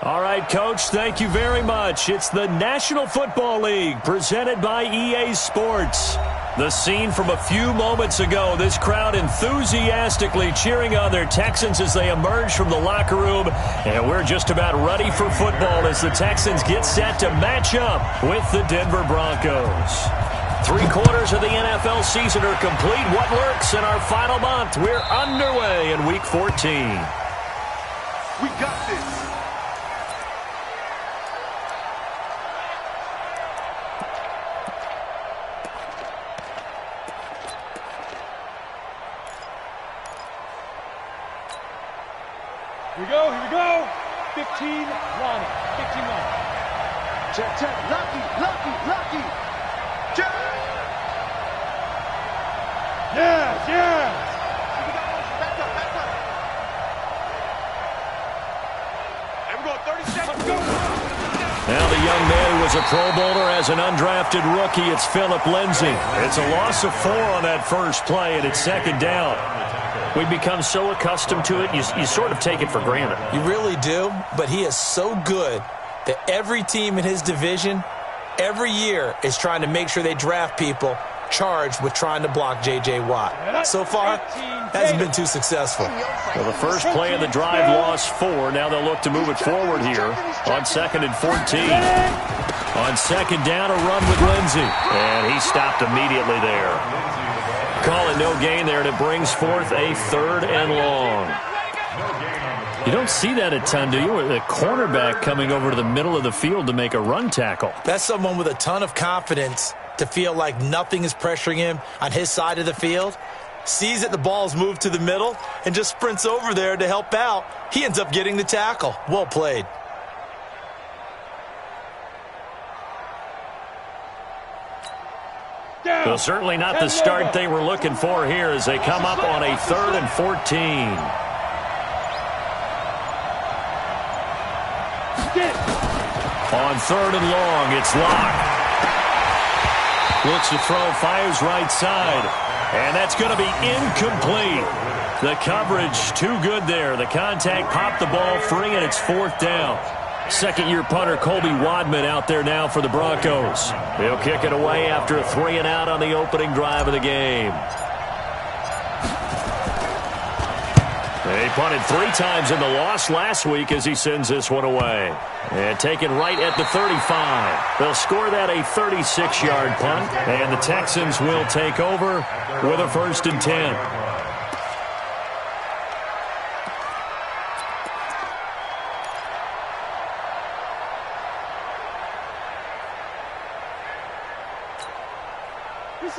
All right, Coach, thank you very much. It's the National Football League presented by EA Sports. The scene from a few moments ago, this crowd enthusiastically cheering on their Texans as they emerge from the locker room. And we're just about ready for football as the Texans get set to match up with the Denver Broncos. 3/4 of the NFL season are complete. What lurks in our final month? We're underway in Week 14. We got this. Here we go. 15, Lonnie. 15, Lonnie. Check. Lucky. Check. Yes. Back up. And we're going 30 seconds. Let's go. Now the young man who was a Pro Bowler as an undrafted rookie, it's Phillip Lindsay. It's a loss of 4 on that first play, and it's second down. We've become so accustomed to it, you sort of take it for granted. You really do, but he is so good that every team in his division, every year, is trying to make sure they draft people charged with trying to block J.J. Watt. So far, hasn't been too successful. Well, the first play of the drive lost 4. Now they'll look to move it forward here on 2nd and 14. On second down, a run with Lindsay. And he stopped immediately there. Call it no gain there, and it brings forth a 3rd and long. You don't see that a ton, do you? The cornerback coming over to the middle of the field to make a run tackle. That's someone with a ton of confidence to feel like nothing is pressuring him on his side of the field. Sees that the ball's moved to the middle and just sprints over there to help out. He ends up getting the tackle. Well played. Well, certainly not the start they were looking for here as they come up on a 3rd and 14. On 3rd and long, it's Locke. Looks to throw, fires right side. And that's going to be incomplete. The coverage too good there. The contact popped the ball free, and it's 4th down. Second-year punter Colby Wadman out there now for the Broncos. He'll kick it away after a 3-and-out on the opening drive of the game. He punted 3 times in the loss last week as he sends this one away. And taken right at the 35. They'll score that a 36-yard punt, and the Texans will take over with a 1st and 10.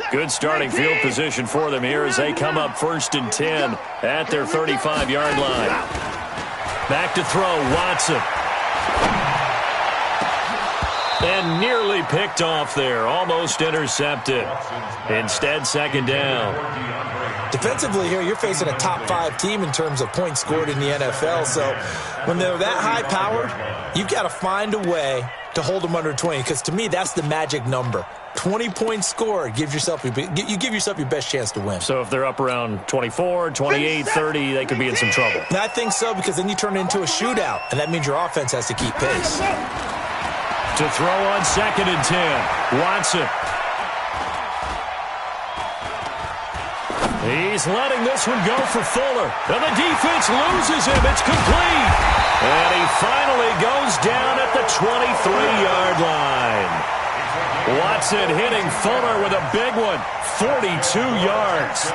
Good starting field position for them here as they come up 1st and 10 at their 35-yard line. Back to throw, Watson. And nearly picked off there, almost intercepted. Instead, 2nd down. Defensively here, you're facing a top 5 team in terms of points scored in the NFL. So when they're that high-powered, you've got to find a way to hold them under 20, because to me, that's the magic number. 20 points scored, you give yourself your best chance to win. So if they're up around 24, 28, 30, they could be in some trouble. And I think so, because then you turn it into a shootout, and that means your offense has to keep pace. To throw on 2nd and 10, Watson. He's letting this one go for Fuller. And the defense loses him. It's complete. And he finally goes down at the 23-yard line. Watson hitting Fuller with a big one. 42 yards.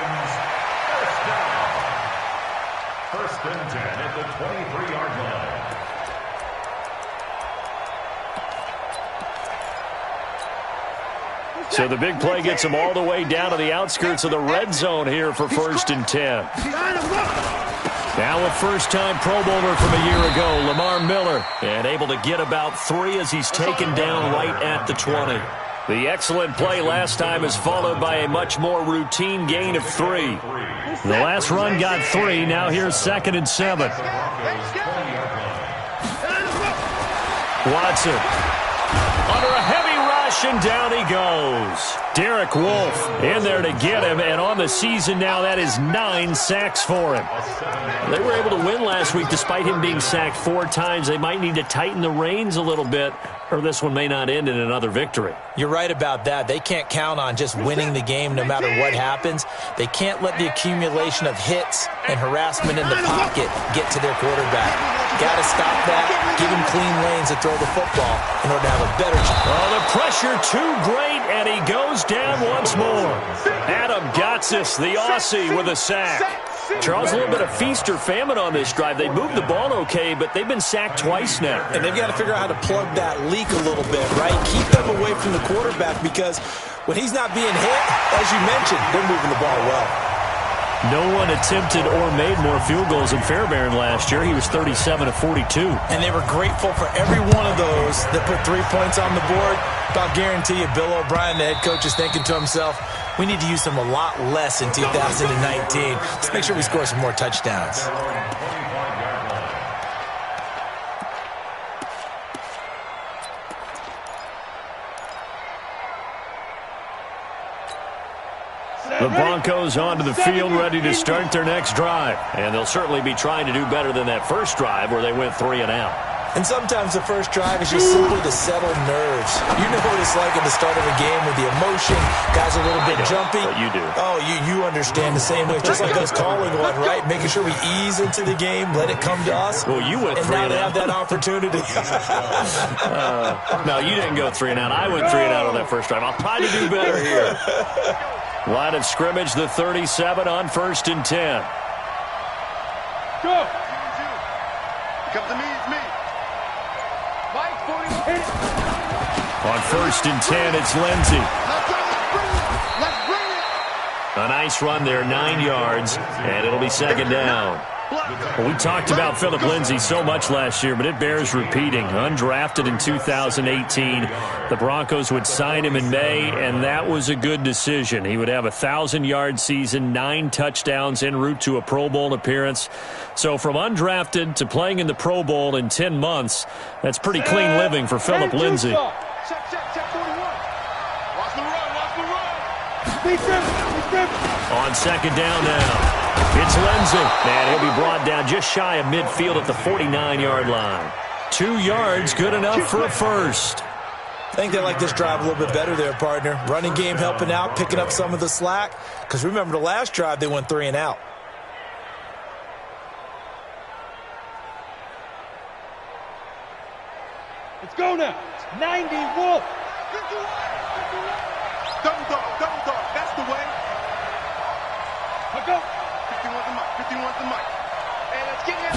First and 10 at the 23-yard line. So the big play gets him all the way down to the outskirts of the red zone here for 1st and 10. Now a first-time Pro Bowler from a year ago, Lamar Miller, and able to get about 3 as he's taken down right at the 20. The excellent play last time is followed by a much more routine gain of 3. The last run got 3. Now here's 2nd and 7. Watson under a heavy rush, and down he goes. Derek Wolfe in there to get him, and on the season now, that is 9 sacks for him. They were able to win last week despite him being sacked 4 times. They might need to tighten the reins a little bit, or this one may not end in another victory. You're right about that. They can't count on just winning the game no matter what happens. They can't let the accumulation of hits and harassment in the pocket get to their quarterback. Got to stop that, give him clean lanes to throw the football in order to have a better chance. Oh, the pressure too great, and he goes down once more. Adam Gotsis, the Aussie, with a sack. Charles, a little bit of feast or famine on this drive. They moved the ball okay, but they've been sacked twice now. And they've got to figure out how to plug that leak a little bit, right? Keep them away from the quarterback, because when he's not being hit, as you mentioned, they're moving the ball well. No one attempted or made more field goals than Fairbairn last year. He was 37 of 42. And they were grateful for every one of those that put 3 points on the board. I'll guarantee you, Bill O'Brien, the head coach, is thinking to himself, we need to use them a lot less in 2019. Let's make sure we score some more touchdowns. The Broncos onto the field, ready to start their next drive. And they'll certainly be trying to do better than that first drive where they went 3 and out. And sometimes the first drive is just simply to settle nerves. You know what it's like at the start of a game with the emotion. Guys are a little bit jumpy. But you do. Oh, you understand the same way. Just like us calling one, right? Making sure we ease into the game, let it come to us. Well, you went 3 and out. And now they out. have that opportunity. No, you didn't go 3 and out. I went 3 and out on that first drive. I'll try to do better here. Line of scrimmage, the 37 on 1st and 10. Go. Come to me, it's me. Mike, 41. On 1st and 10, it's Lindsey. Let's bring it. Let's bring it. A nice run there, 9 yards, and it'll be 2nd down. Well, we talked about Phillip Lindsay so much last year, but it bears repeating. Undrafted in 2018, the Broncos would sign him in May, and that was a good decision. He would have a 1,000-yard season, 9 touchdowns en route to a Pro Bowl appearance. So from undrafted to playing in the Pro Bowl in 10 months, that's pretty clean living for Phillip Lindsay. Check, 41. Watch the run, watch the run. Be driven. On 2nd down now. It's Lindsay, and he'll be brought down just shy of midfield at the 49-yard line. 2 yards, good enough for a first. I think they like this drive a little bit better there, partner. Running game helping out, picking up some of the slack. Because remember, the last drive, they went 3 and out. Let's go now. It's 90 Wolf. Double dog. That's the way. Let's go. 51's the mic. And let's get that.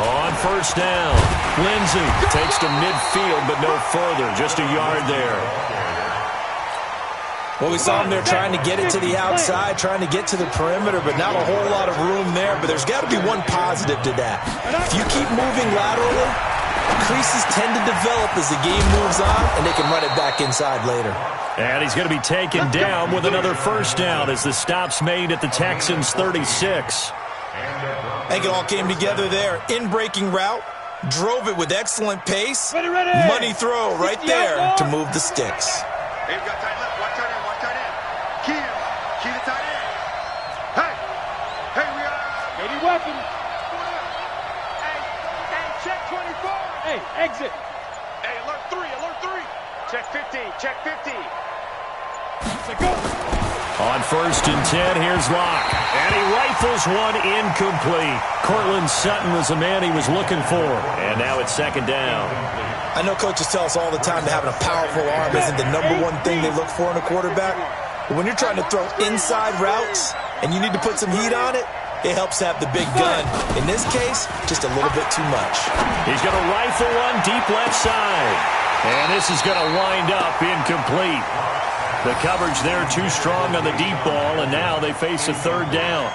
On 1st down, Lindsay takes to midfield, but no further, just a yard there. Well, we saw him there trying to get it to the outside, trying to get to the perimeter, but not a whole lot of room there. But there's got to be one positive to that. If you keep moving laterally, creases tend to develop as the game moves on, and they can run it back inside later. And he's going to be taken down with another 1st down as the stop's made at the Texans' 36. I think it all came together there. In-breaking route, drove it with excellent pace. Ready. Money throw right there to move the sticks. Hey, we got tight left. Watch tight end. Key the tight end. Hey, we got. Ready weapon. Hey, check 24. Hey, exit. Hey, alert 3. Check 50. Let's go. On 1st and 10, here's Locke. And he rifles one incomplete. Cortland Sutton was the man he was looking for. And now it's 2nd down. I know coaches tell us all the time that having a powerful arm isn't the #1 thing they look for in a quarterback. But when you're trying to throw inside routes and you need to put some heat on it, it helps have the big gun. In this case, just a little bit too much. He's going to rifle one deep left side. And this is going to wind up incomplete. The coverage there too strong on the deep ball, and now they face a 3rd down.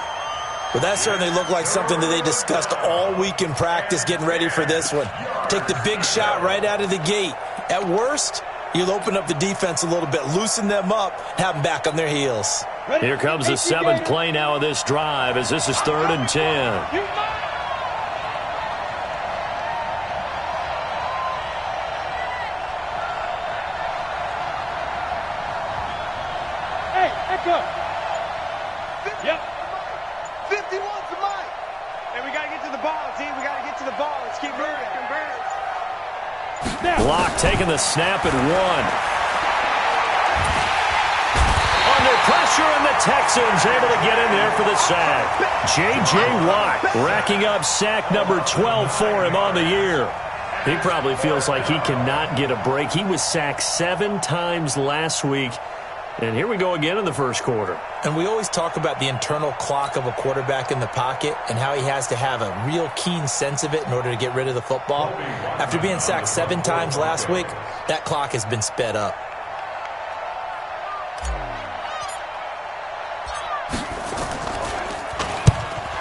Well, that certainly looked like something that they discussed all week in practice getting ready for this one. Take the big shot right out of the gate. At worst, you'll open up the defense a little bit, loosen them up, have them back on their heels. Here comes the 7th play now of this drive as this is 3rd and 10. Hey, we got to get to the ball, team. We got to get to the ball. Let's keep moving. Block taking the snap at 1. Under pressure, and the Texans able to get in there for the sack. J.J. Watt racking up sack number 12 for him on the year. He probably feels like he cannot get a break. He was sacked 7 times last week. And here we go again in the first quarter. And we always talk about the internal clock of a quarterback in the pocket and how he has to have a real keen sense of it in order to get rid of the football. After being sacked 7 times last week, that clock has been sped up.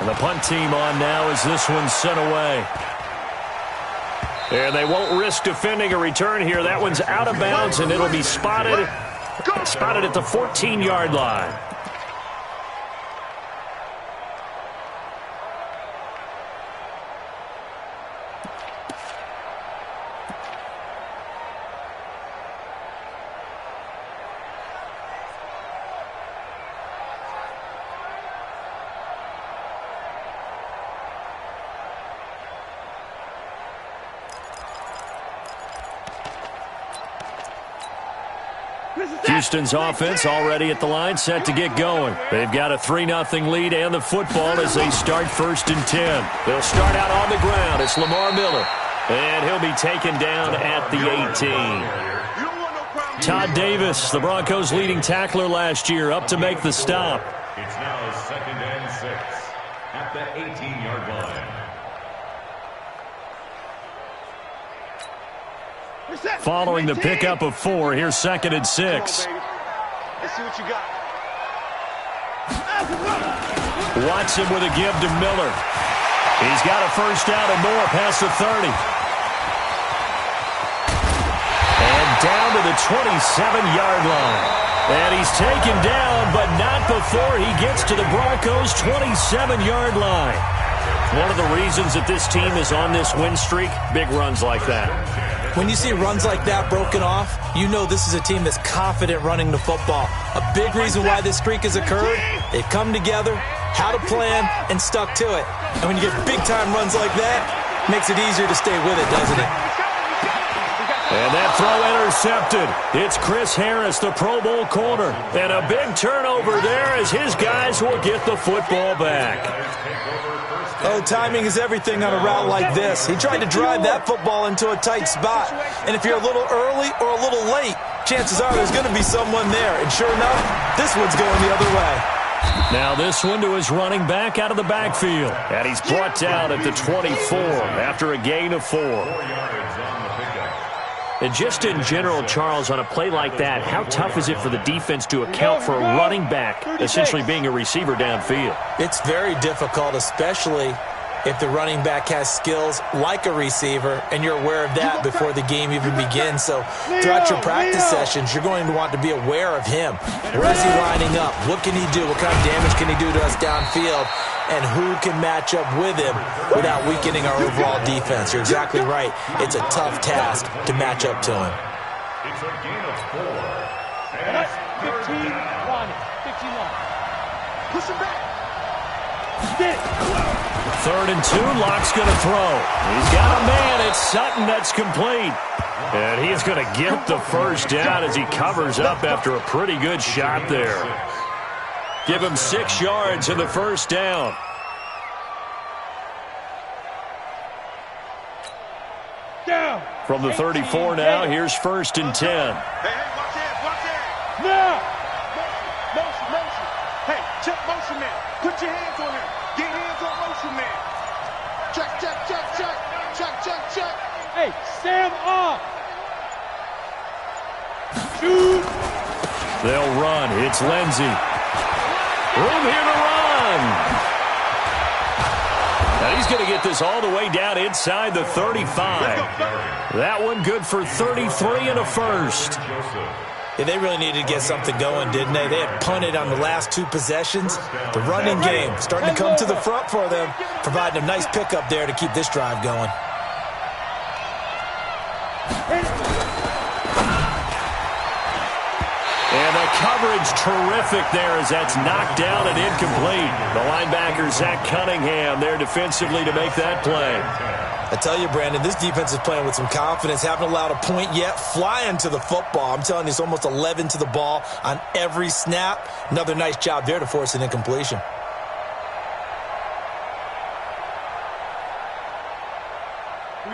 And the punt team on now as this one's sent away. And they won't risk defending a return here. That one's out of bounds, and it'll be spotted at the 14-yard line. Houston's offense already at the line, set to get going. They've got a 3-0 lead and the football as they start 1st and 10. They'll start out on the ground. It's Lamar Miller, and he'll be taken down at the 18. Todd Davis, the Broncos' leading tackler last year, up to make the stop. It's now 2nd and 6 at the 18-yard line. Following the pickup of 4, here's 2nd and 6. Let's see what you got. Watson with a give to Miller. He's got a first down and more past the 30. And down to the 27-yard line. And he's taken down, but not before he gets to the Broncos' 27-yard line. One of the reasons that this team is on this win streak, big runs like that. When you see runs like that broken off, you know this is a team that's confident running the football. A big reason why this streak has occurred, they've come together, had a plan, and stuck to it. And when you get big-time runs like that, it makes it easier to stay with it, doesn't it? And that throw intercepted. It's Chris Harris, the Pro Bowl corner. And a big turnover there as his guys will get the football back. Oh, timing is everything on a route like this. He tried to drive that football into a tight spot. And if you're a little early or a little late, chances are there's going to be someone there. And sure enough, this one's going the other way. Now this one to his running back out of the backfield. And he's brought down at the 24 after a gain of 4. And just in general, Charles, on a play like that, how tough is it for the defense to account for a running back essentially being a receiver downfield? It's very difficult, especially if the running back has skills like a receiver, and you're aware of that before the game even begins. So throughout your practice sessions, you're going to want to be aware of him. Where is he lining up? What can he do? What kind of damage can he do to us downfield? And who can match up with him without weakening our overall defense? You're exactly right. It's a tough task to match up to him. It's a gain of 4. And That's it's 15 line. 15 line. Push him back. Get it. 3rd and 2, Locke's going to throw. He's got a man. It's Sutton that's complete. And he's going to get the first down as he covers up after a pretty good shot there. Give him 6 yards in the first down. Down. From the 34 now, here's 1st and 10. Hey, watch it. Now. Motion. Hey, check motion man. Put your hands on him. Get hands on motion man. Check. Hey, stand up. Shoot. They'll run. It's Lindsey. Room here to run. Now he's going to get this all the way down inside the 35. That one good for 33 and a first. Yeah, they really needed to get something going, didn't they? They had punted on the last 2 possessions. The running game starting to come to the front for them, providing a nice pickup there to keep this drive going. And the coverage terrific there as that's knocked down and incomplete. The linebacker, Zach Cunningham, there defensively to make that play. I tell you, Brandon, this defense is playing with some confidence. Haven't allowed a point yet. Flying to the football. I'm telling you, it's almost 11 to the ball on every snap. Another nice job there to force an incompletion.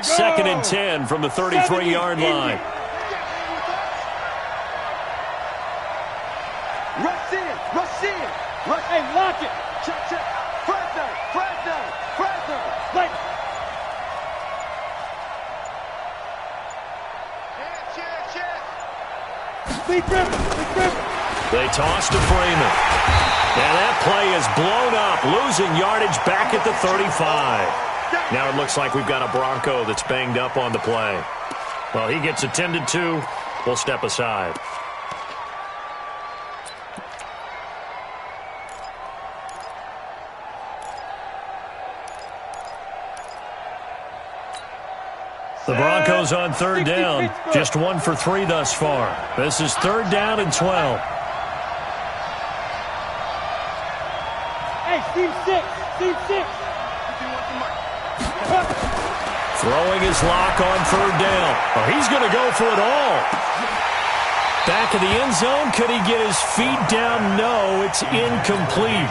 Second and 10 from the 33-yard line. Rush in, rush in. Rush. Hey, lock it. Check, check. Flag down, flag down, flag down. Like, Big grip, big grip. They toss to Freeman. And that play is blown up, losing yardage back at the 35. Now it looks like we've got a Bronco that's banged up on the play. Well, he gets attended to. We'll step aside. The Broncos on third down. Just 1 for 3 thus far. This is third down and 12. Hey, Steve 6, Steve 6. Throwing his lock on third down. Oh, he's going to go for it all. Back of the end zone. Could he get his feet down? No, it's incomplete.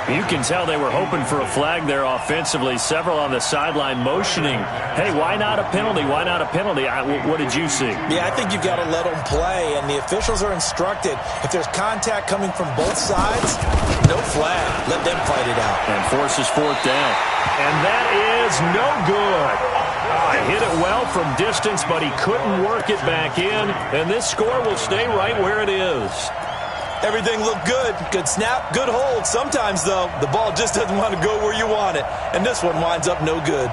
You can tell they were hoping for a flag there offensively. Several on the sideline motioning. Hey, why not a penalty? Why not a penalty? What did you see? Yeah, I think you've got to let them play, and the officials are instructed. If there's contact coming from both sides, no flag. Let them fight it out. And forces fourth down. And that is no good. Hit it well from distance, but he couldn't work it back in. And this score will stay right where it is. Everything looked good. Good snap, good hold. Sometimes, though, the ball just doesn't want to go where you want it. And this one winds up no good.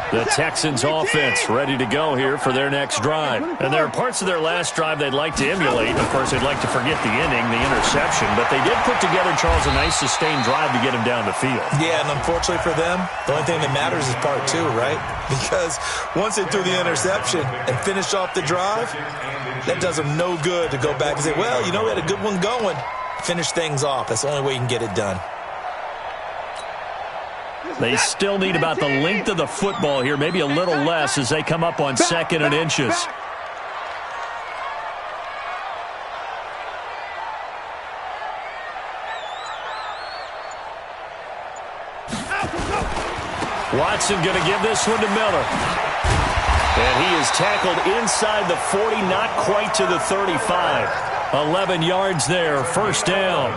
The Texans offense ready to go here for their next drive. And there are parts of their last drive they'd like to emulate. Of course, they'd like to forget the inning, the interception. But they did put together, Charles, a nice sustained drive to get him down the field. Yeah, and unfortunately for them, the only thing that matters is part 2, right? Because once they threw the interception and finished off the drive, that does them no good to go back and say, well, you know, we had a good one going. Finish things off. That's the only way you can get it done. They still need about the length of the football here, maybe a little less as they come up on second and inches. Watson going to give this one to Miller. And he is tackled inside the 40, not quite to the 35. 11 yards there, first down.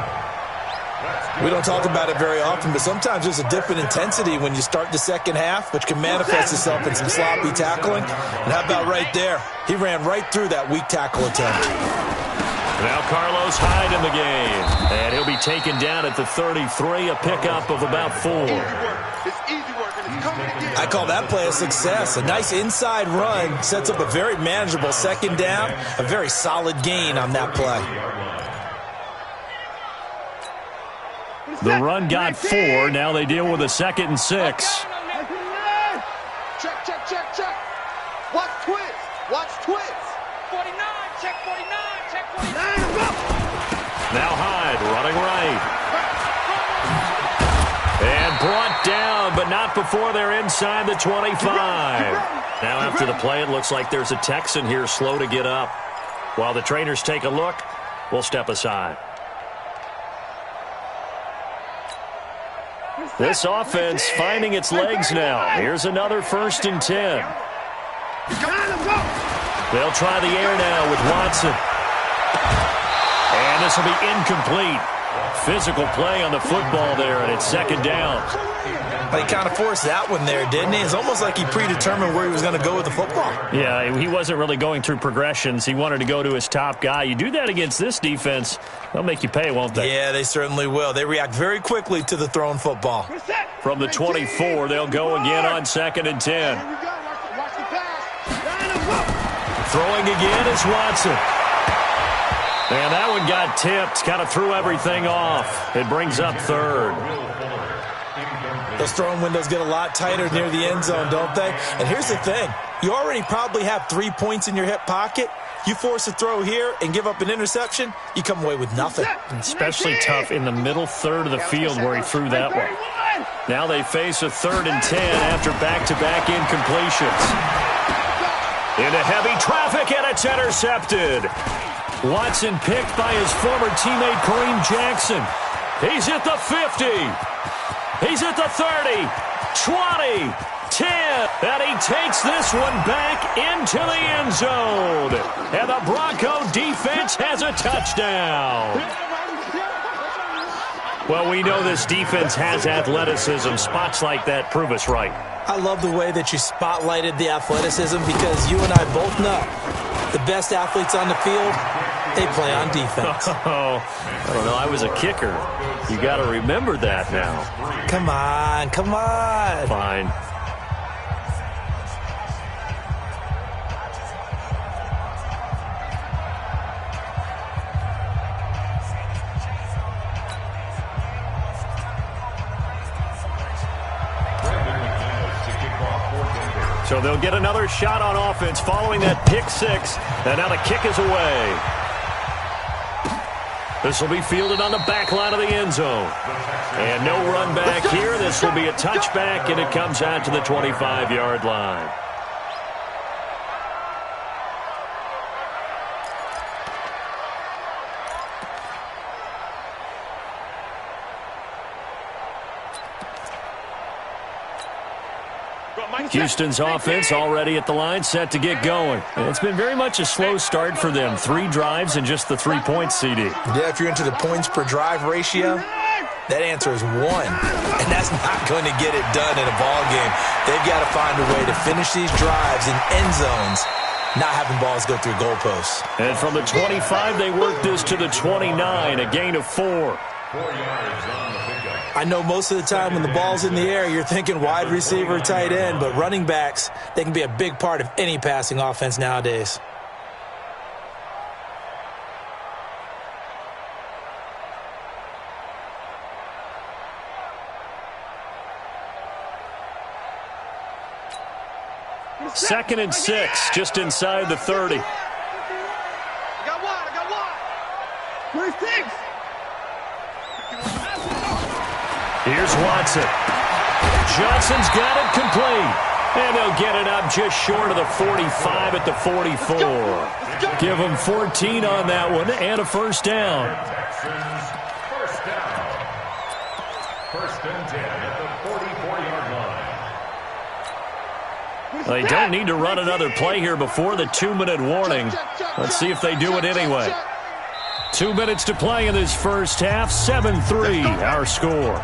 We don't talk about it very often, but sometimes there's a dip in intensity when you start the second half, which can manifest itself in some sloppy tackling. And how about right there? He ran right through that weak tackle attempt. Now Carlos Hyde in the game. And he'll be taken down at the 33, a pickup of about 4. It's easy work, and it's coming again. I call that play a success. A nice inside run sets up a very manageable second down, a very solid gain on that play. The run got 4. Now they deal with a 2nd and 6. Check, check, check, check. Watch twist. Watch twist. 49, check 49, check 49. Now Hyde running right. And brought down, but not before they're inside the 25. Now after the play, it looks like there's a Texan here slow to get up. While the trainers take a look, we'll step aside. This offense finding its legs now. Here's another 1st and 10. They'll try the air now with Watson. And this will be incomplete. Physical play on the football there, and it's 2nd down. He kind of forced that one there, didn't he? It's almost like he predetermined where he was going to go with the football. Yeah, he wasn't really going through progressions. He wanted to go to his top guy. You do that against this defense, they'll make you pay, won't they? Yeah, they certainly will. They react very quickly to the thrown football. From the 24, they'll go again on 2nd and 10. Watch the pass. Throwing again is Watson. And that one got tipped, kind of threw everything off. It brings up 3rd. Those throwing windows get a lot tighter near the end zone, don't they? And here's the thing. You already probably have 3 points in your hip pocket. You force a throw here and give up an interception, you come away with nothing. Especially tough in the middle third of the field where he threw that one. Now they face a 3rd and 10 after back-to-back incompletions. Into heavy traffic, and it's intercepted. Watson picked by his former teammate Kareem Jackson. He's at the 50. He's at the 30, 20, 10. And he takes this one back into the end zone. And the Bronco defense has a touchdown. Well, we know this defense has athleticism. Spots like that prove us right. I love the way that you spotlighted the athleticism because you and I both know the best athletes on the field, they play on defense. Oh, I don't know. I was a kicker. You got to remember that now. Come on, come on. Fine. So they'll get another shot on offense following that pick six. And now the kick is away. This will be fielded on the back line of the end zone. And no run back here. This will be a touchback, and it comes out to the 25-yard line. Houston's offense already at the line, set to get going. And it's been very much a slow start for them. 3 drives and just the 3 points, CD. Yeah, if you're into the points per drive ratio, that answer is 1. And that's not going to get it done in a ball game. They've got to find a way to finish these drives in end zones, not having balls go through goalposts. And from the 25, they work this to the 29, a gain of 4. 4 yards on the pickup. I know most of the time when the ball's in the air, you're thinking wide receiver, tight end, but running backs, they can be a big part of any passing offense nowadays. Second and 6, just inside the 30. I got one. 26. Here's Watson. Johnson's got it complete. And they'll get it up just short of the 45 at the 44. Give them 14 on that one and a first down. Texans, first down. First and 10 at the 44-yard line. They don't need to run another play here before the 2-minute warning. Let's see if they do it anyway. 2 minutes to play in this first half. 7-3 our score.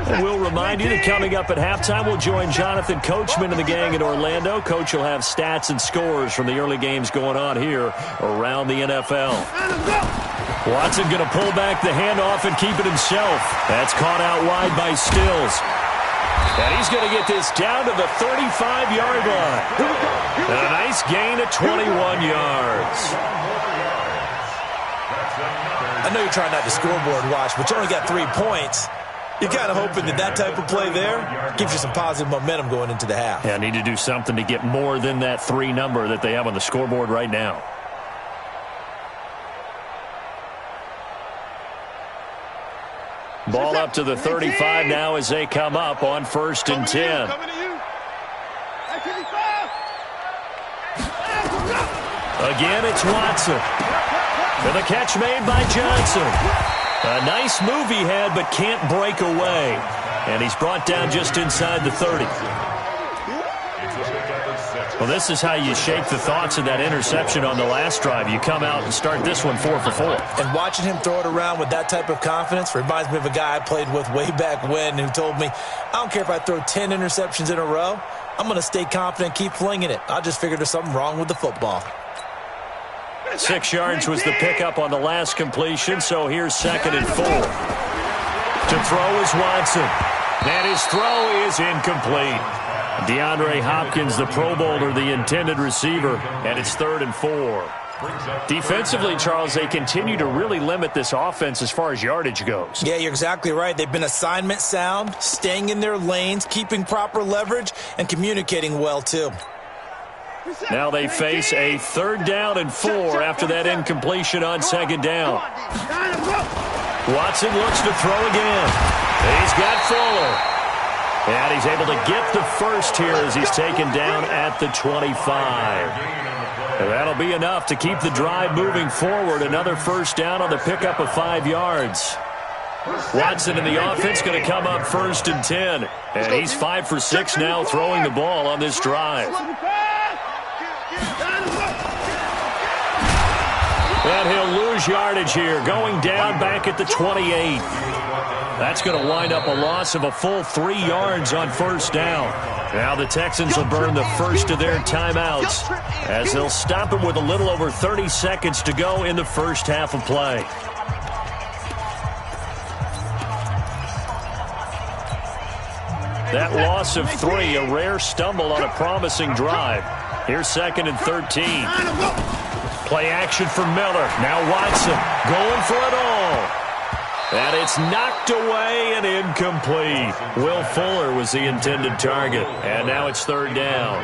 And we'll remind you that coming up at halftime, we'll join Jonathan Coachman and the gang in Orlando. Coach will have stats and scores from the early games going on here around the NFL. Watson going to pull back the handoff and keep it himself. That's caught out wide by Stills. And he's going to get this down to the 35-yard line. And a nice gain of 21 yards. I know you're trying not to scoreboard watch, but you only got 3 points. You're kind of hoping that that type of play there gives you some positive momentum going into the half. Yeah, need to do something to get more than that 3 number that they have on the scoreboard right now. Ball up to the 35 now as they come up on 1st and 10. Again, it's Watson. With a catch made by Johnson. A nice move he had, but can't break away. And he's brought down just inside the 30. Well, this is how you shake the thoughts of that interception on the last drive. You come out and start this one 4 for 4. And watching him throw it around with that type of confidence reminds me of a guy I played with way back when who told me, I don't care if I throw 10 interceptions in a row. I'm going to stay confident, keep flinging it. I just figured there's something wrong with the football. 6 yards was the pickup on the last completion, so here's 2nd and 4. To throw is Watson. And his throw is incomplete. DeAndre Hopkins, the Pro Bowler, the intended receiver, and it's 3rd and 4. Defensively, Charles, they continue to really limit this offense as far as yardage goes. Yeah, you're exactly right. They've been assignment sound, staying in their lanes, keeping proper leverage, and communicating well, too. Now they face a 3rd down and 4 after that incompletion on 2nd down. Watson looks to throw again. He's got Fuller. And he's able to get the first here as he's taken down at the 25. And that'll be enough to keep the drive moving forward. Another 1st down on the pickup of 5 yards. Watson and the offense going to come up 1st and 10. And he's 5 for 6 now throwing the ball on this drive. And he'll lose yardage here, going down back at the 28. That's going to wind up a loss of a full 3 yards on 1st down. Now the Texans will burn the first of their timeouts as they'll stop it with a little over 30 seconds to go in the first half of play. That loss of 3, a rare stumble on a promising drive. Here's 2nd and 13. Play action for Miller. Now Watson going for it all. And it's knocked away and incomplete. Will Fuller was the intended target. And now it's 3rd down.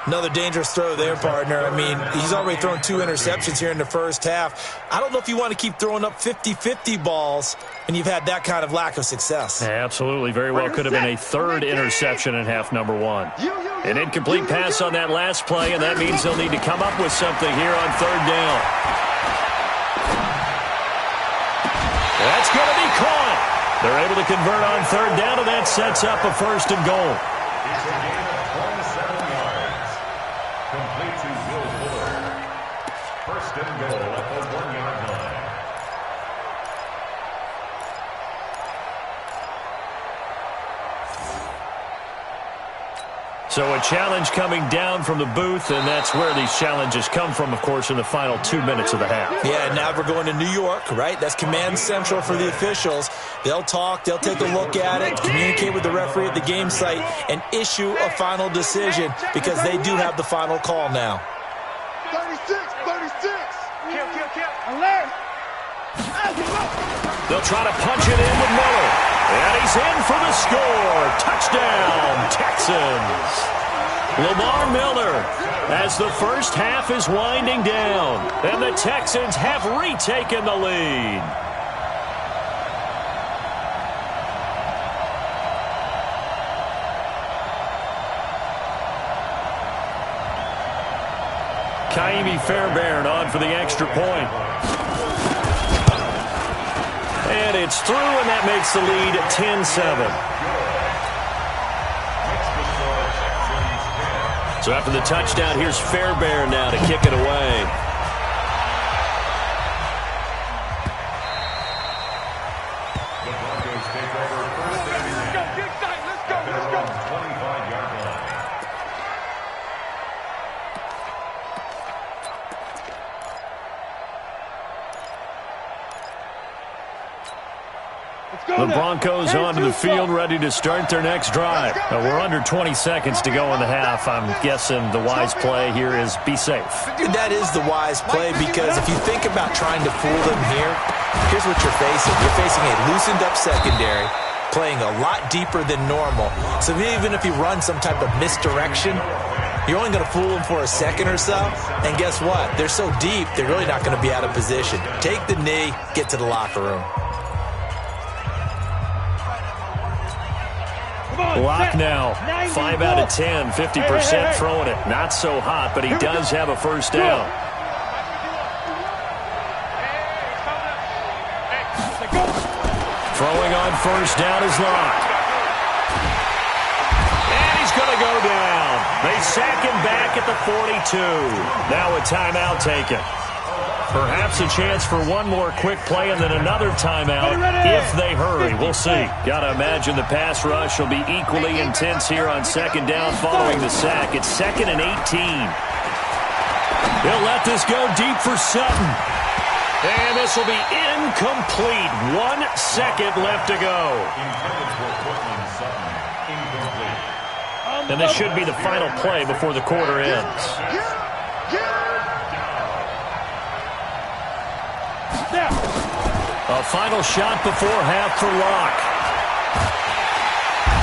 Another dangerous throw there, partner. I mean, he's already thrown 2 interceptions here in the first half. I don't know if you want to keep throwing up 50-50 balls when you've had that kind of lack of success. Absolutely. Very well could have been a 3rd interception in half number 1. An incomplete pass on that last play, and that means they'll need to come up with something here on 3rd down. That's going to be caught. They're able to convert on 3rd down, and that sets up a 1st and goal. It's a gain of 27 yards. Complete to Will Fuller. 1st and goal at the 1-yard line. So a challenge coming down from the booth, and that's where these challenges come from, of course, in the final 2 minutes of the half. Yeah, now we're going to New York, right? That's command central for the officials. They'll talk, they'll take a look at it, communicate with the referee at the game site, and issue a final decision because they do have the final call now. 36. Kill. Alert. They'll try to punch it in with Miller. And he's in for the score. Touchdown, Texans. Lamar Miller as the first half is winding down. And the Texans have retaken the lead. Kaimi Fairbairn on for the extra point. And it's through, and that makes the lead 10-7. So after the touchdown, here's Fairbairn now to kick it away. The Broncos take over 1st and 10. Let's go. 25-yard line. The Broncos onto the field, ready to start their next drive. We're under 20 seconds to go in the half. I'm guessing the wise play here is be safe. That is the wise play because if you think about trying to fool them here, here's what you're facing. You're facing a loosened up secondary, playing a lot deeper than normal. So even if you run some type of misdirection, you're only going to fool them for a second or so. And guess what? They're so deep, they're really not going to be out of position. Take the knee, get to the locker room. Block now. 5 out of 10, 50% throwing it. Not so hot, but he does have a first down. Throwing on first down is locked. And he's going to go down. They sack him back at the 42. Now a timeout taken. Perhaps a chance for one more quick play and then another timeout if they hurry. We'll see. Got to imagine the pass rush will be equally intense here on second down following the sack. It's 2nd and 18. They'll let this go deep for Sutton. And this will be incomplete. 1 second left to go. And this should be the final play before the quarter ends. A final shot before half for Locke.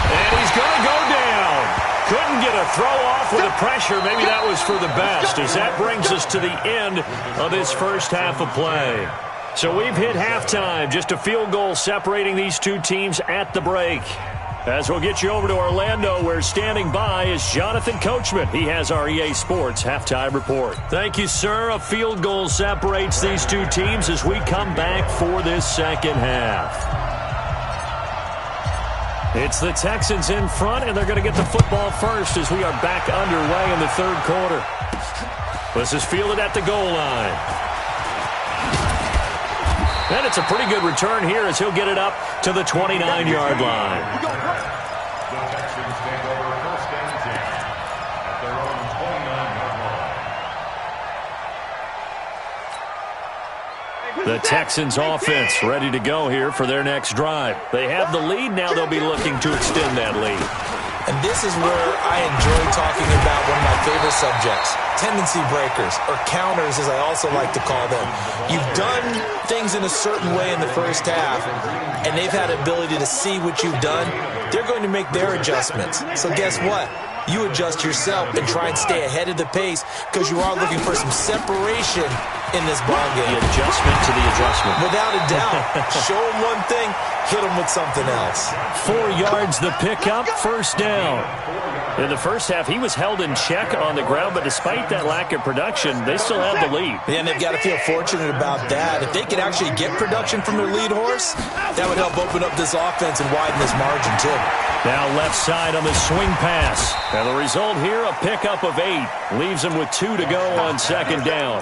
And he's going to go down. Couldn't get a throw off with the pressure. Maybe that was for the best, as that brings us to the end of this first half of play. So we've hit halftime. Just a field goal separating these two teams at the break. As we'll get you over to Orlando, where standing by is Jonathan Coachman. He has our EA Sports halftime report. Thank you, sir. A field goal separates these two teams as we come back for this second half. It's the Texans in front, and they're going to get the football first as we are back underway in the third quarter. This is fielded at the goal line. And it's a pretty good return here as he'll get it up to the 29-yard line. The Texans take over first and 10 at their own 29-yard line. The Texans offense ready to go here for their next drive. They have the lead. Now they'll be looking to extend that lead. And this is where I enjoy talking about one of my favorite subjects, tendency breakers, or counters as I also like to call them. You've done things in a certain way in the first half, and they've had the ability to see what you've done. They're going to make their adjustments. So guess what? You adjust yourself and try and stay ahead of the pace because you are looking for some separation in this ball game. The adjustment to the adjustment. Without a doubt. Show them one thing, hit them with something else. 4 yards the pickup, first down. In the first half, he was held in check on the ground, but despite that lack of production, they still have the lead. Yeah, and they've got to feel fortunate about that. If they could actually get production from their lead horse, that would help open up this offense and widen this margin, too. Now left side on the swing pass. And the result here, a pickup of 8. Leaves him with 2 to go on second down.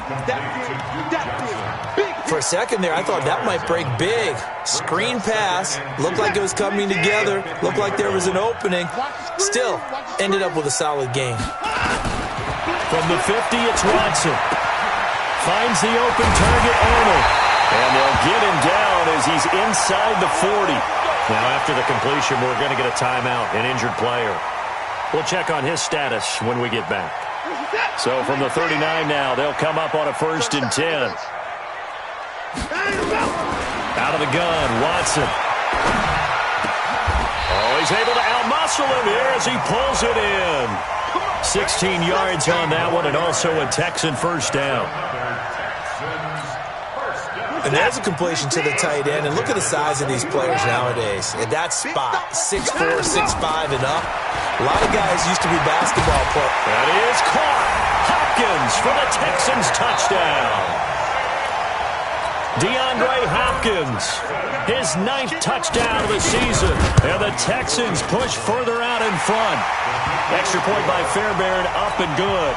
For a second there, I thought that might break big. Screen pass. Looked like it was coming together. Looked like there was an opening. Still, ended up with a solid game. From the 50, it's Watson. Finds the open target, Arnold. And they'll get him down as he's inside the 40. Now, after the completion, we're going to get a timeout, an injured player. We'll check on his status when we get back. So from the 39 now, they'll come up on a 1st and 10. Out of the gun, Watson. Oh, he's able to outmuscle him here as he pulls it in. 16 yards on that one, and also a Texan first down. And there's a completion to the tight end. And look at the size of these players nowadays. At that spot, 6'4", 6'5", and up. A lot of guys used to be basketball players. That is caught. Hopkins for the Texans touchdown. DeAndre Hopkins, his 9th touchdown of the season. And the Texans push further out in front. Extra point by Fairbairn, up and good.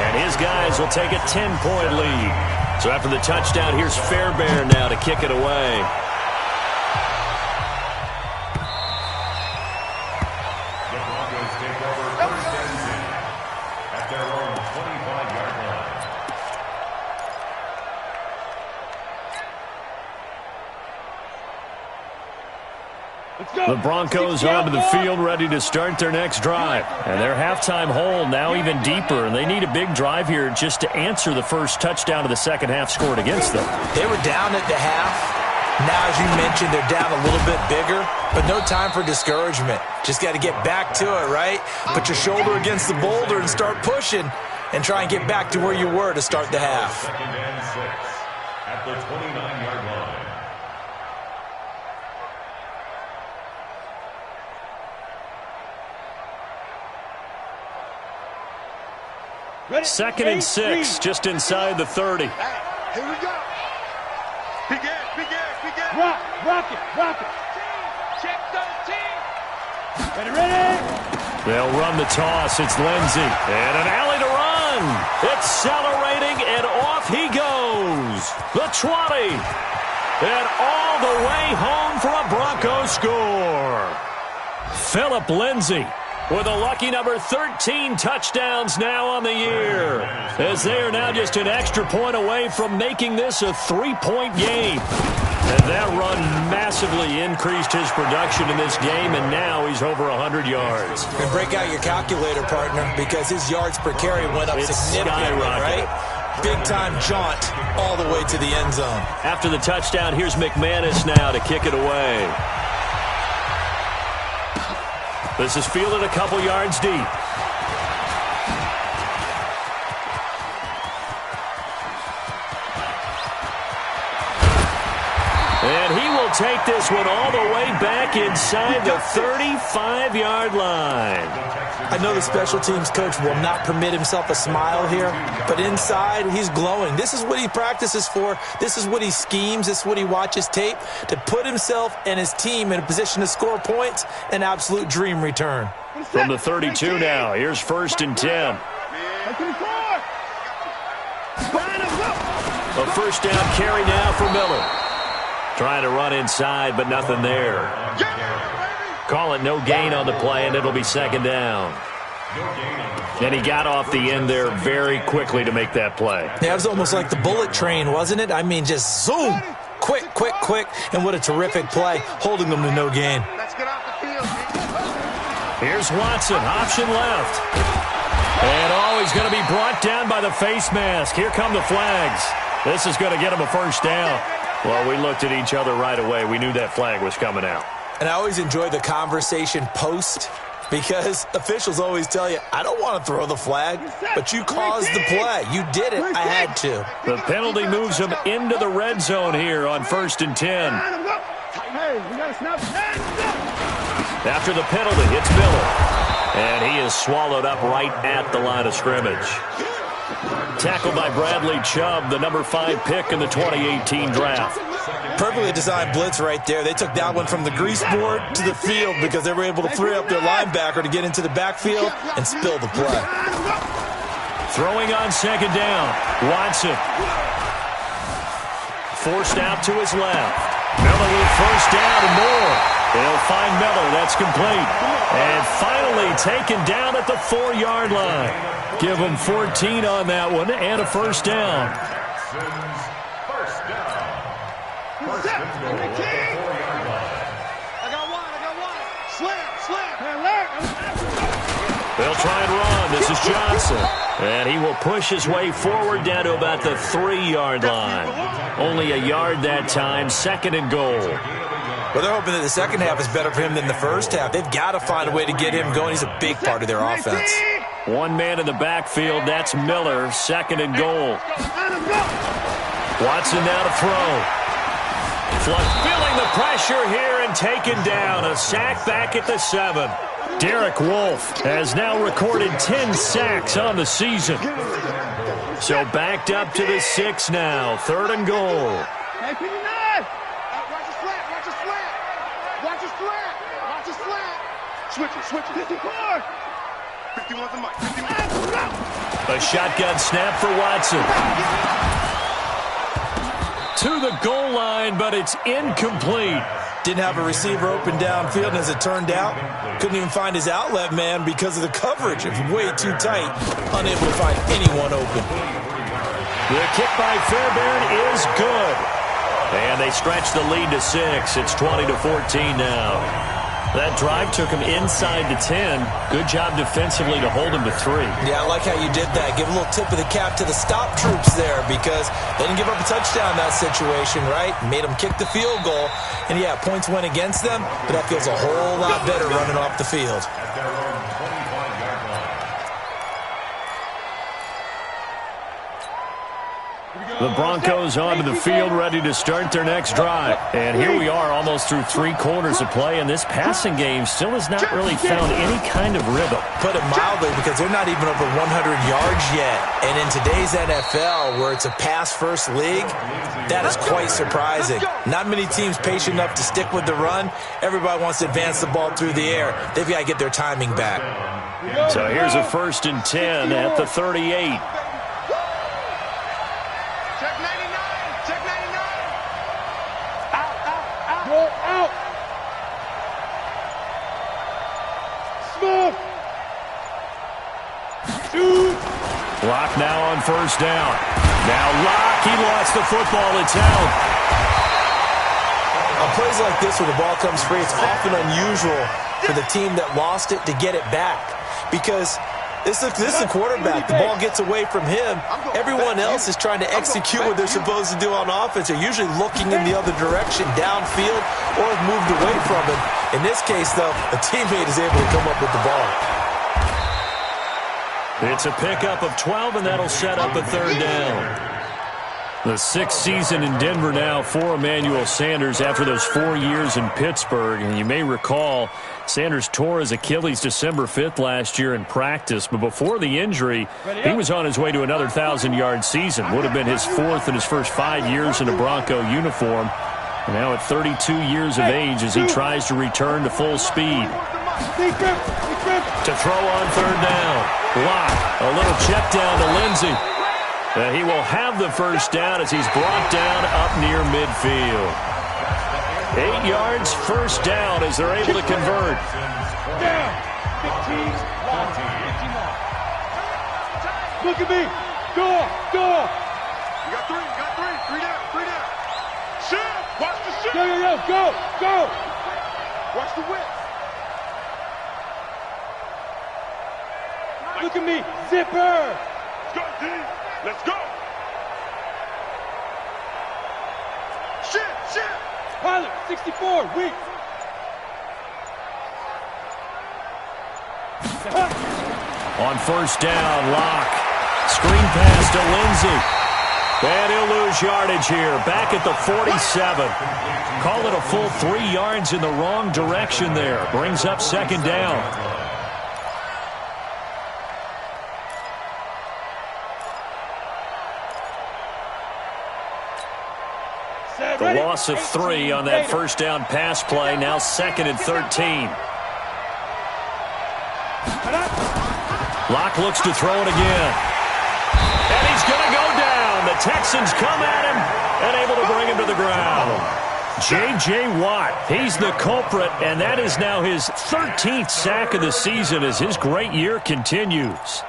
And his guys will take a 10-point lead. So after the touchdown, here's Fairbairn now to kick it away. The Broncos take over first and 10 at their own 25-yard line. The Broncos onto the field ready to start their next drive. And their halftime hole now even deeper. And they need a big drive here just to answer the first touchdown of the second half scored against them. They were down at the half. Now, as you mentioned, they're down a little bit bigger. But no time for discouragement. Just got to get back to it, right? Put your shoulder against the boulder and start pushing. And try and get back to where you were to start the half. 2nd and 6 at the 29-yard line. Second and 6, just inside the 30. Here we go. Big ass, big ass, big ass. Rock it. Check 13. Ready? They'll run the toss. It's Lindsey. And an alley to run. Accelerating, and off he goes. The 20. And all the way home for a Broncos score. Phillip Lindsey with a lucky number 13 touchdowns now on the year, as they are now just an extra point away from making this a 3-point game. And that run massively increased his production in this game, and now he's over 100 yards. And break out your calculator, partner, because his yards per carry went up significantly, right? big-time jaunt all the way to the end zone. After the touchdown, here's McManus now to kick it away. This is fielded a couple yards deep. And he will take this one all the way back inside the 35-yard line. I know the special teams coach will not permit himself a smile here, but inside, he's glowing. This is what he practices for. This is what he schemes. This is what he watches tape to put himself and his team in a position to score points. An absolute dream return. From the 32 now, here's 1st and 10. A first down carry now for Miller. Trying to run inside, but nothing there. Call it no gain on the play, and it'll be 2nd down. And he got off the end there very quickly to make that play. Yeah, it was almost like the bullet train, wasn't it? I mean, just zoom. Quick, quick, quick. And what a terrific play, holding them to no gain. Let's get off the field. Here's Watson, option left. And he's going to be brought down by the face mask. Here come the flags. This is going to get him a first down. Well, we looked at each other right away. We knew that flag was coming out. And I always enjoy the conversation post because officials always tell you, I don't want to throw the flag, but you caused the play. You did it. I had to. The penalty moves him into the red zone here on 1st and 10. After the penalty, it's Miller. And he is swallowed up right at the line of scrimmage. Tackled by Bradley Chubb, the number 5 pick in the 2018 draft. Perfectly designed blitz right there. They took that one from the grease board to the field because they were able to free up their linebacker to get into the backfield and spill the play. Throwing on 2nd down. Watson. Forced out to his left. Miller with 1st down and more. They'll find Miller. That's complete. And finally taken down at the 4-yard line. Give him 14 on that one and a first down. They'll try and run. This is Johnson. And he will push his way forward down to about the 3-yard line. Only a yard that time, 2nd and goal. Well, they're hoping that the second half is better for him than the first half. They've got to find a way to get him going. He's a big part of their offense. One man in the backfield. That's Miller, 2nd and goal. Watson now to throw. Feeling the pressure here and taken down. A sack back at the 7. Derek Wolfe has now recorded 10 sacks on the season. So backed up to the 6 now. 3rd and goal. Switch it. 51's the mic. A shotgun snap for Watson. To the goal line, but it's incomplete. Didn't have a receiver open downfield, and as it turned out, couldn't even find his outlet man because of the coverage. It was way too tight, unable to find anyone open. The kick by Fairbairn is good. And they stretch the lead to 6. It's 20-14 now. That drive took him inside the 10. Good job defensively to hold him to 3. Yeah, I like how you did that. Give a little tip of the cap to the stop troops there because they didn't give up a touchdown in that situation, right? Made them kick the field goal. And, yeah, points went against them, but that feels a whole lot better running off the field. The Broncos onto the field, ready to start their next drive. And here we are almost through 3 quarters of play, and this passing game still has not really found any kind of rhythm. Put it mildly, because they're not even over 100 yards yet. And in today's NFL, where it's a pass-first league, that is quite surprising. Not many teams patient enough to stick with the run. Everybody wants to advance the ball through the air. They've got to get their timing back. So here's a 1st and 10 at the 38. Locke now on 1st down. Now Locke, he lost the football. It's out. On plays like this where the ball comes free, it's often unusual for the team that lost it to get it back because This is a quarterback. The ball gets away from him. Everyone else is trying to execute what they're supposed to do on offense. They're usually looking in the other direction, downfield, or have moved away from him. In this case, though, a teammate is able to come up with the ball. It's a pickup of 12, and that'll set up a third down. The sixth season in Denver now for Emmanuel Sanders after those 4 years in Pittsburgh. And you may recall Sanders tore his Achilles December 5th last year in practice. But before the injury, he was on his way to another 1,000-yard season. Would have been his fourth in his first 5 years in a Bronco uniform. And now at 32 years of age as he tries to return to full speed. To throw on third down. Block. A little check down to Lindsey. He will have the first down as he's brought down up near midfield. 8 yards, first down as they're able to convert. Down. 15, 15. Look at me. Go. You got three. Three down. Shit. Watch the shit. Yo. Go. Watch the whip. Look at me. Zipper. Go, D. Let's go. Shit. Pilot, 64, weak. On first down, Locke. Screen pass to Lindsey. And he'll lose yardage here. Back at the 47. Call it a full 3 yards in the wrong direction there. Brings up second down. The loss of 3 on that first down pass play. Now second and 13. Locke looks to throw it again. And he's going to go down. The Texans come at him and able to bring him to the ground. J.J. Watt, he's the culprit, and that is now his 13th sack of the season as his great year continues.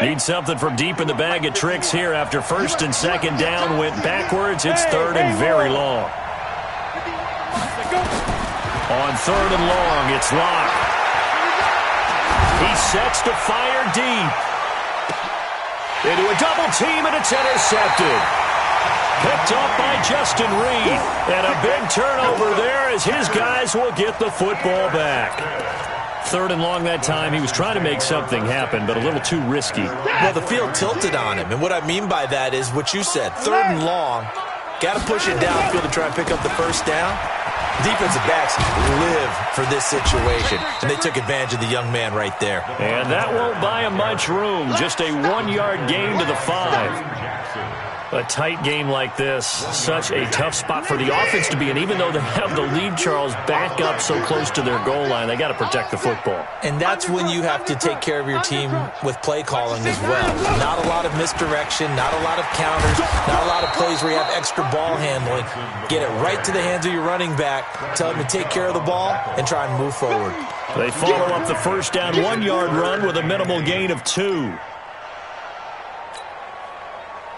Need something from deep in the bag of tricks here after first and second down went backwards. It's third and very long. On third and long, it's Locke. He sets to fire deep. Into a double team, and it's intercepted. Picked off by Justin Reed. And a big turnover there as his guys will get the football back. Third and long that time. He was trying to make something happen, but a little too risky. Well, the field tilted on him, and what I mean by that is what you said. Third and long, got to push it downfield to try and pick up the first down. Defensive backs live for this situation, and they took advantage of the young man right there. And that won't buy him much room. Just a 1 yard gain to the 5. A tight game like this, such a tough spot for the offense to be in. Even though they have the lead, Charles, back up so close to their goal line, they got to protect the football. And that's when you have to take care of your team with play calling as well. Not a lot of misdirection, not a lot of counters, not a lot of plays where you have extra ball handling. Get it right to the hands of your running back, tell him to take care of the ball, and try and move forward. They follow up the first down 1 yard run with a minimal gain of 2.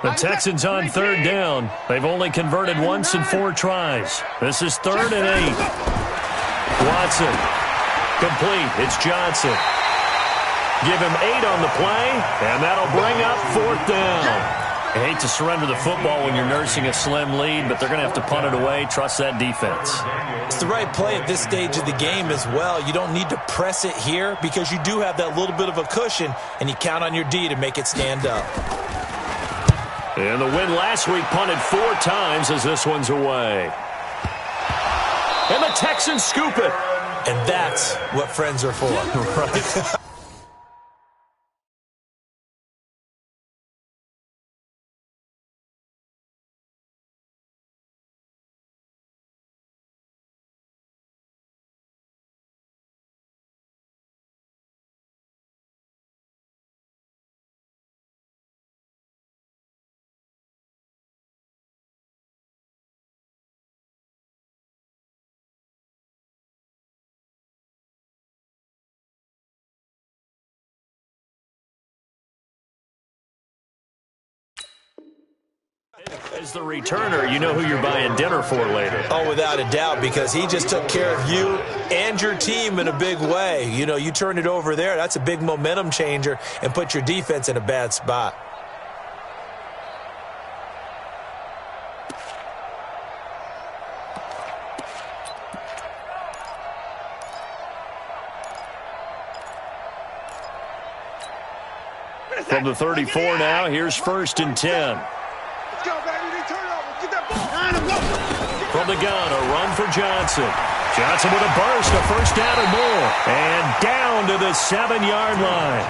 The Texans on third down. They've only converted once in 4 tries. This is third and 8. Watson. Complete. It's Johnson. Give him 8 on the play, and that'll bring up fourth down. I hate to surrender the football when you're nursing a slim lead, but they're going to have to punt it away. Trust that defense. It's the right play at this stage of the game as well. You don't need to press it here because you do have that little bit of a cushion, and you count on your D to make it stand up. And the win last week punted 4 times as this one's away. And the Texans scoop it. And that's what friends are for. Right. As the returner, you know who you're buying dinner for later. Oh, without a doubt, because he just took care of you and your team in a big way. You know, you turn it over there, that's a big momentum changer and put your defense in a bad spot. From the 34 now, here's 1st and 10. Let's go, baby. They turn it over. Get that ball. From the gun, a run for Johnson. Johnson with a burst, a 1st down or more. And down to the 7-yard line.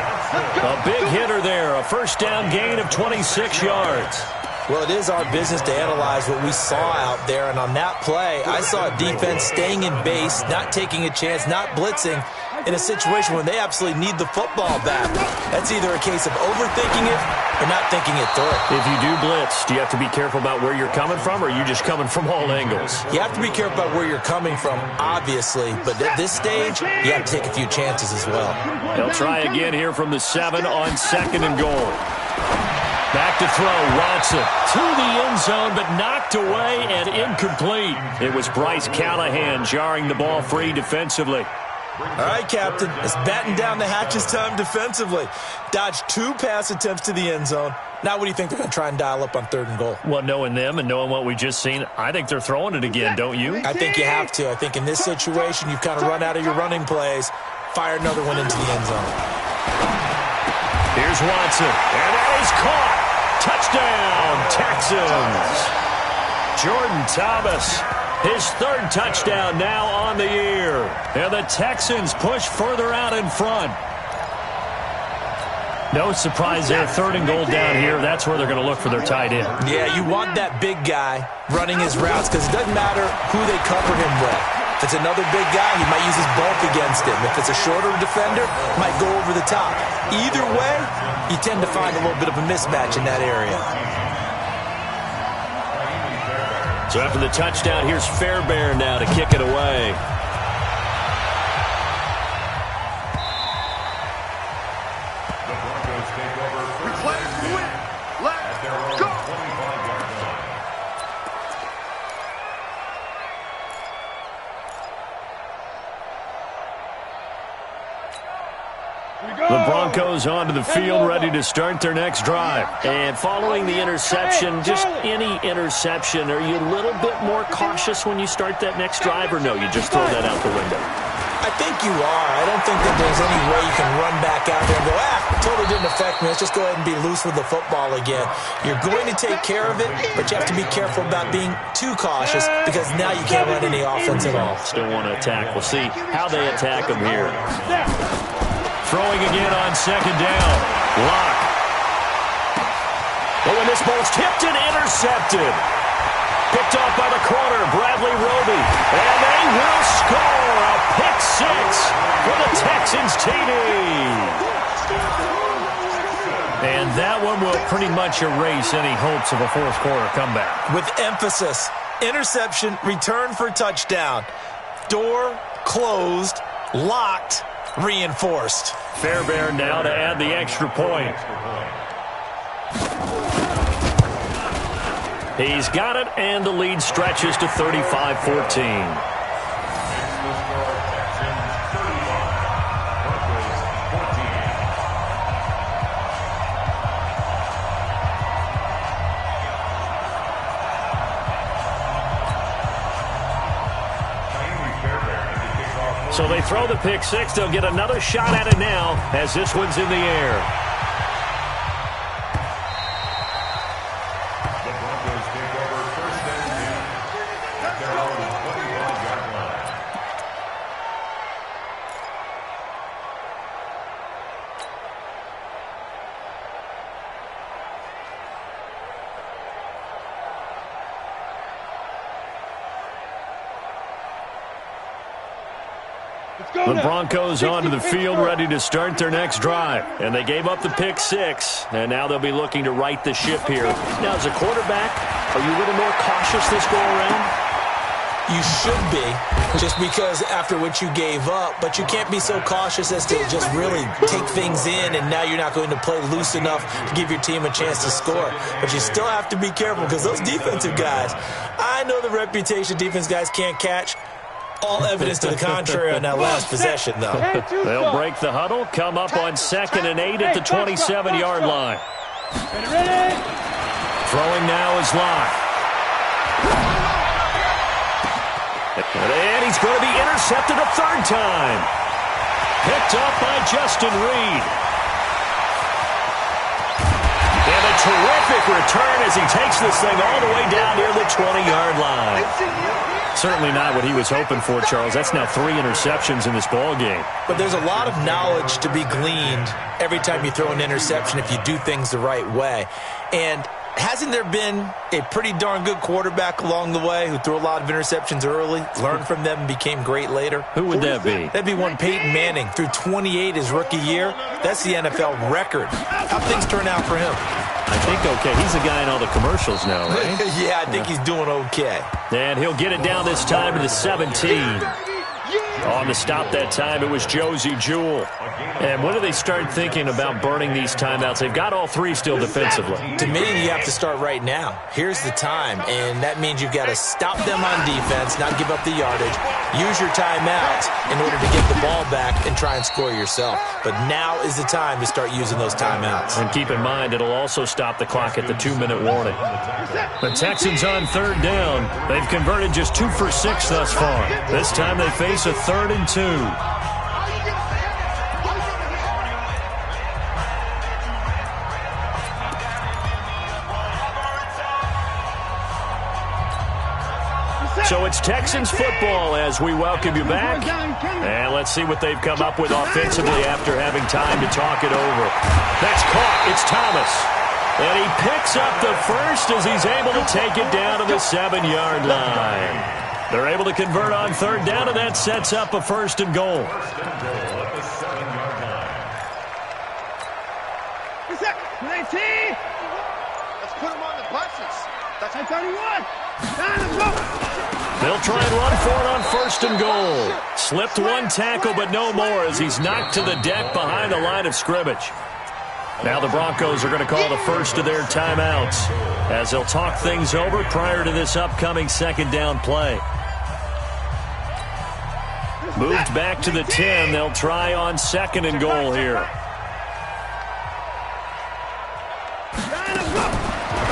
A big hitter there, a 1st down gain of 26 yards. Well, it is our business to analyze what we saw out there, and on that play, I saw a defense staying in base, not taking a chance, not blitzing, in a situation when they absolutely need the football back. That's either a case of overthinking it or not thinking it through. If you do blitz, do you have to be careful about where you're coming from, or are you just coming from all angles? You have to be careful about where you're coming from, obviously, but at this stage, you have to take a few chances as well. They'll try again here from the 7 on 2nd and goal. Back to throw, Watson to the end zone, but knocked away and incomplete. It was Bryce Callahan jarring the ball free defensively. All right, Captain, it's batten down the hatches time defensively. Dodged 2 pass attempts to the end zone. Now what do you think they're going to try and dial up on 3rd and goal? Well, knowing them and knowing what we just seen, I think they're throwing it again, don't you? I think you have to. I think in this situation, you've kind of run out of your running plays. Fire another one into the end zone. Here's Watson, and that is caught. Touchdown, Texans. Jordan Thomas, his 3rd touchdown now on the year. And the Texans push further out in front. No surprise there, 3rd and goal down here. That's where they're going to look for their tight end. Yeah, you want that big guy running his routes because it doesn't matter who they cover him with. If it's another big guy, he might use his bulk against him. If it's a shorter defender, might go over the top. Either way, you tend to find a little bit of a mismatch in that area. So after the touchdown, here's Fairbairn now to kick it away. The Broncos take over first and 10 at their own 25-yard line. The Broncos onto the field, ready to start their next drive. And following the interception, just any interception, are you a little bit more cautious when you start that next drive, or no, you just throw that out the window? I think you are. I don't think that there's any way you can run back out there and go, totally didn't affect me. Let's just go ahead and be loose with the football again. You're going to take care of it, but you have to be careful about being too cautious because now you can't run any offense at all. Still want to attack. We'll see how they attack them here. Throwing again on 2nd down. Lock. But when this ball's tipped and intercepted. Picked off by the corner, Bradley Roby. And they will score a pick 6 for the Texans TD. And that one will pretty much erase any hopes of a 4th quarter comeback. With emphasis, interception, return for touchdown. Door closed, locked, reinforced. Fairbairn now to add the extra point. He's got it, and the lead stretches to 35-14. So they throw the pick 6. They'll get another shot at it now as this one's in the air. The Broncos take over first and 10 at their own 25-yard line. The Broncos onto the field, ready to start their next drive. And they gave up the pick 6, and now they'll be looking to right the ship here. Now, as a quarterback, are you a little more cautious this go around? You should be, just because after what you gave up, but you can't be so cautious as to just really take things in, and now you're not going to play loose enough to give your team a chance to score. But you still have to be careful because those defensive guys, I know the reputation defense guys can't catch. All evidence to the contrary on that last possession, though. They'll break the huddle, come up on 2nd and 8 at the 27-yard line. Throwing now is Locke. And he's going to be intercepted a 3rd time. Picked up by Justin Reed. And a terrific return as he takes this thing all the way down near the 20-yard line. Certainly not what he was hoping for, Charles. That's now 3 interceptions in this ball game. But there's a lot of knowledge to be gleaned every time you throw an interception if you do things the right way. And hasn't there been a pretty darn good quarterback along the way who threw a lot of interceptions early, learned from them, and became great later? Who would that be? That'd be one Peyton Manning. Threw 28 his rookie year. That's the NFL record. How'd things turn out for him? I think okay. He's the guy in all the commercials now, right? Yeah, I think he's doing okay. And he'll get it down this time to the 17. On the stop that time, it was Josie Jewell. And when do they start thinking about burning these timeouts? They've got all 3 still defensively. To me, you have to start right now. Here's the time, and that means you've got to stop them on defense, not give up the yardage, use your timeouts in order to get the ball back and try and score yourself. But now is the time to start using those timeouts. And keep in mind, it'll also stop the clock at the 2-minute warning. The Texans on 3rd down. They've converted just 2 for 6 thus far. This time they face a 3rd and 2. So it's Texans football as we welcome you back. And let's see what they've come up with offensively after having time to talk it over. That's caught. It's Thomas. And he picks up the first as he's able to take it down to the 7-yard line. They're able to convert on 3rd down, and that sets up a 1st and goal. Let's put him on the buses. That's 31. Let's go. They'll try and run for it on 1st and goal. Slipped 1 tackle, but no more as he's knocked to the deck behind the line of scrimmage. Now the Broncos are going to call the first of their timeouts as they'll talk things over prior to this upcoming 2nd down play. Moved back to the 10. They'll try on 2nd and goal here.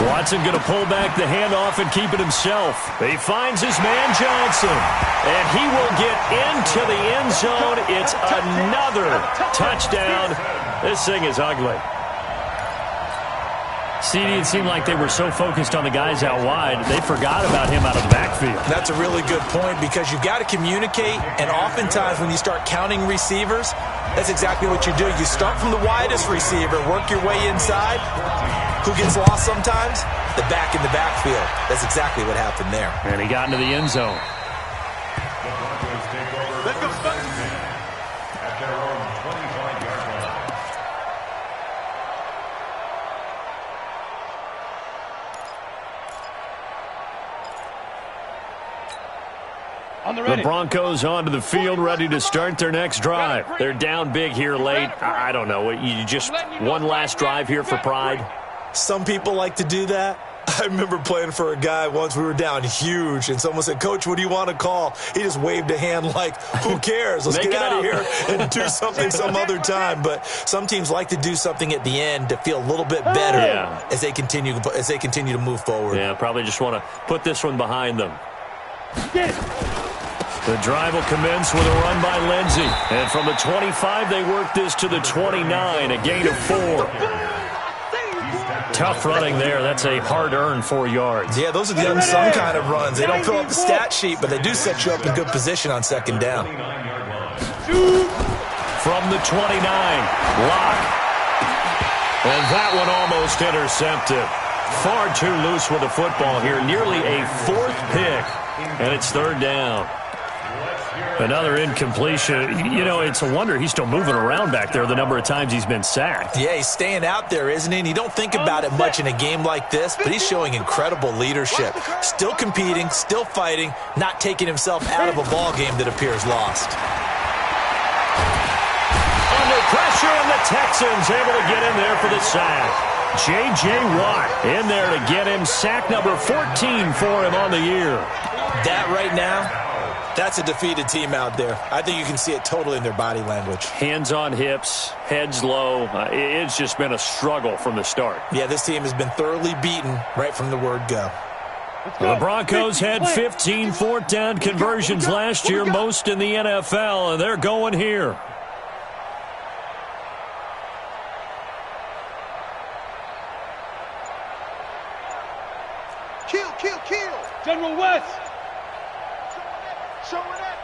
Watson going to pull back the handoff and keep it himself. He finds his man Johnson, and he will get into the end zone. It's another touchdown. This thing is ugly. CD, it seemed like they were so focused on the guys out wide, they forgot about him out of the backfield. That's a really good point because you've got to communicate, and oftentimes when you start counting receivers, that's exactly what you do. You start from the widest receiver, work your way inside. Who gets lost sometimes? The back in the backfield. That's exactly what happened there. And he got into the end zone. Let's go, Spurs. At their own 25-yard line. The Broncos onto the field, ready to start their next drive. They're down big here late. I don't know. You just one last drive here for pride? Some people like to do that. I remember playing for a guy once. We were down huge, and someone said, "Coach, what do you want to call?" He just waved a hand like, who cares? Let's get out of here and do something some other time. But some teams like to do something at the end to feel a little bit better as they continue to move forward. Yeah, probably just want to put this one behind them. The drive will commence with a run by Lindsey. And from the 25, they work this to the 29, a gain of 4. Tough running there. That's a hard-earned 4 yards. Yeah, those are the unsung kind of runs. They don't fill up the stat sheet, but they do set you up in good position on 2nd down. From the 29, Locke. And that one almost intercepted. Far too loose with the football here. Nearly a 4th pick, and it's 3rd down. Another incompletion. You know, it's a wonder he's still moving around back there the number of times he's been sacked. Yeah, he's staying out there, isn't he? And you don't think about it much in a game like this, but he's showing incredible leadership. Still competing, still fighting, not taking himself out of a ball game that appears lost. Under pressure, and the Texans able to get in there for the sack. J.J. Watt in there to get him sack number 14 for him on the year. That right now, that's a defeated team out there. I think you can see it totally in their body language. Hands on hips, heads low. It's just been a struggle from the start. Yeah, this team has been thoroughly beaten right from the word go. The Broncos had 15 fourth down conversions last year, most in the NFL, and they're going here. Kill. General West. Show it up.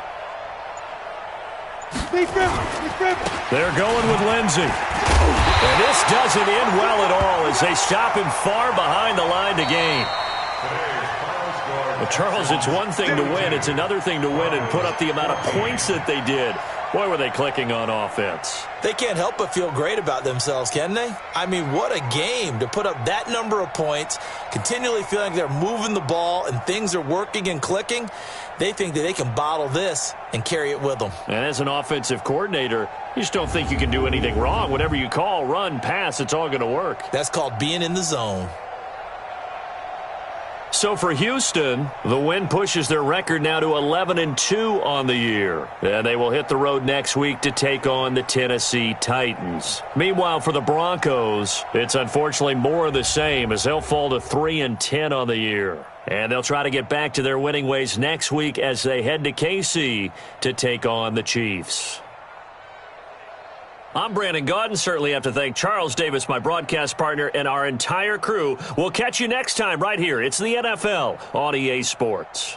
They're going with Lindsey. And this doesn't end well at all as they stop him far behind the line to gain. Well, Charles, it's one thing to win. It's another thing to win and put up the amount of points that they did. Boy, were they clicking on offense. They can't help but feel great about themselves, can they? I mean, what a game to put up that number of points, continually feeling like they're moving the ball and things are working and clicking. They think that they can bottle this and carry it with them. And as an offensive coordinator, you just don't think you can do anything wrong. Whatever you call, run, pass, it's all going to work. That's called being in the zone. So for Houston, the win pushes their record now to 11-2 on the year. And they will hit the road next week to take on the Tennessee Titans. Meanwhile, for the Broncos, it's unfortunately more of the same as they'll fall to 3-10 on the year. And they'll try to get back to their winning ways next week as they head to KC to take on the Chiefs. I'm Brandon Gaudin. Certainly have to thank Charles Davis, my broadcast partner, and our entire crew. We'll catch you next time right here. It's the NFL on EA Sports.